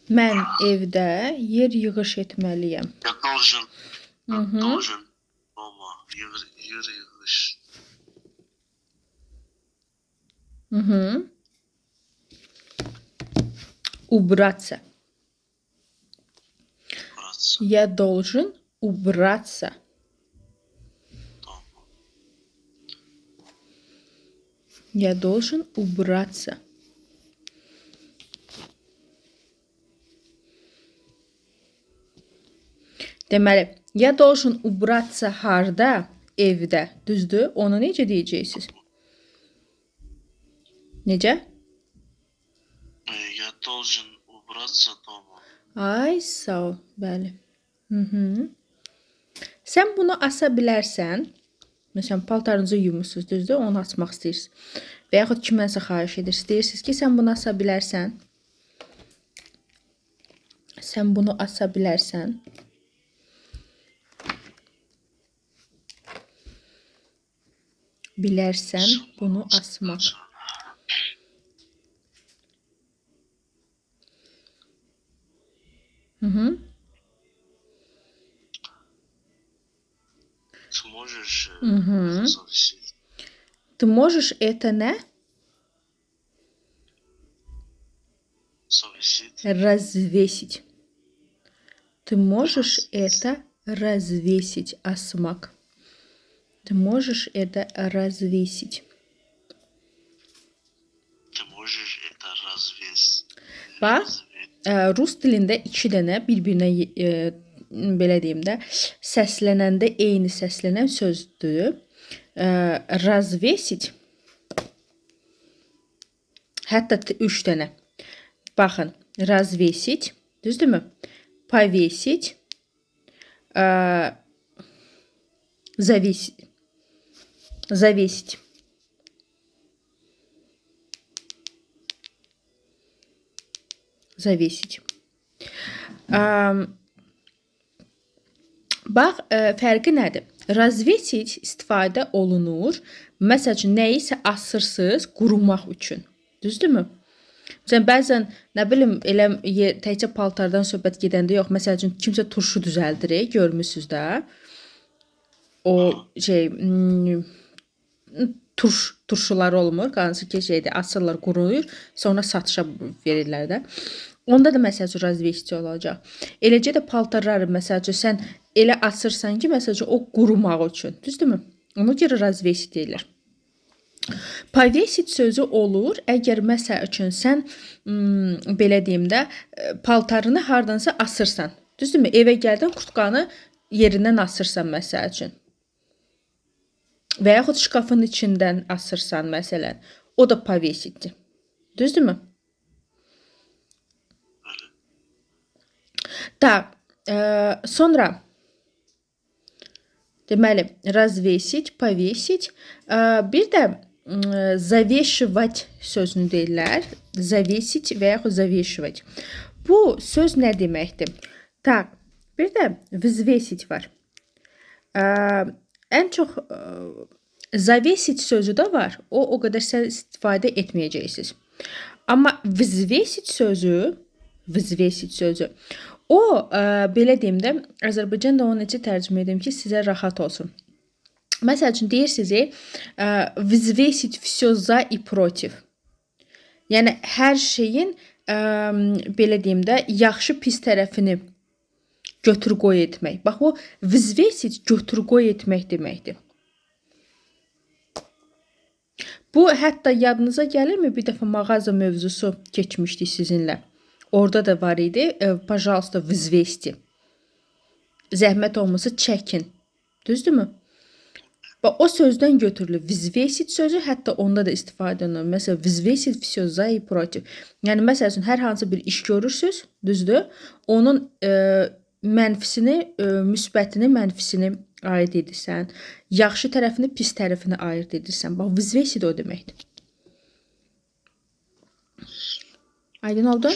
Mən evdə yer yığış etməliyəm. Я должен. Я Мгм. должен дома yığış. Убраться. Браться Я должен убраться. дома. Я должен убраться. Deməli, ya должен убраться harda? Evdə. Düzdür? Onu necə deyəcəksiniz? Necə? Я должен убраться дома. Ay, sağ ol. Bəli. Sən bunu asa bilərsən. Məsələn, paltarınızı yumusunuz, düzdür? Onu asmaq istəyirsiniz. Və yaxud kiməsə xahiş edirsiniz. Deyirsiniz ki, sən bunu asa bilərsən. Sən bunu asa bilərsən. Bilərsən bunu asmaq. Ты можешь зависеть. Ты можешь это nə? Зависеть. Развесить. Ты можешь это развесить. Asmak. Ты можешь это развесить. Ты можешь это развесить. Bax, rus dilində iki dənə bir-birinə belə deyim də, səslənəndə eyni səslənən sözdür. Развесить. Hətta üç dənə. Baxın, развесить, düzdürmü? Повесить, завесить. Завесить. Завесить. Bax, fərqi nədir? Развесить istifadə olunur. Məsəl üçün, nəyisə asırsınız qurumaq üçün. Düzdürmü? Məsələn, bəzən, nə bilim, elə təkcə paltardan söhbət gedəndə yox. Məsəl üçün, kimsə turşu düzəldir, görmüsünüz də. O turşular olmur. Hansı ki, asırlar, quruyur, sonra satışa verirlər də. Onda da məsəl üçün razvesici olacaq. Eləcə də paltarları məsəl üçün sən elə asırsan ki, məsəl üçün o qurumaq üçün. Düzdürmü? Ona görə razvesici deyilir. Повесить sözü olur, əgər məsəl üçün sən belə deyim də paltarını hardansa asırsan. Düzdürmü? Evə gəldin, kurtkanı yerindən asırsan məsəl üçün. Və yaxud şkafın içindən asırsan məsələn. O da повесitdir. Düzdürmü? Так, sonra deməli, развесить, повесить, bir də завешивать sözünü deyirlər. Завесить və yaxud завешивать. Bu söz nə deməkdir? Так, bir də взвесить var. Ən çox завесить sözü də var. O qədər istifadə etməyəcəksiniz. Amma взвесить sözü, o, belə deyim də, Azərbaycanda onu necə tərcümə edim ki, sizə rahat olsun. Məsəl üçün, deyirsiniz, взвесить все за и против. Yəni, hər şeyin, belə deyim də, yaxşı pis tərəfini götür-qoy etmək. Bax, o, взвесить götür-qoy etmək deməkdir. Bu, hətta yadınıza gəlirmi? Bir dəfə mağaza mövzusu keçmişdik sizinlə. Orada da var idi. Пожалуйста, взвесьте. Zəhmət olmasa çəkin. Düzdürmü? Bax, o sözdən götürülür. Взвесить sözü hətta onda da istifadə olunur. Məsələn, взвесить все за и против. Yəni, məsəl üçün, hər hansı bir iş görürsünüz, düzdür? Onun mənfisini, müsbətini, mənfisini ayırt edirsən. Yaxşı tərəfini, pis tərəfini ayırt edirsən. Bax, взвесить o deməkdir. Aydın oldu?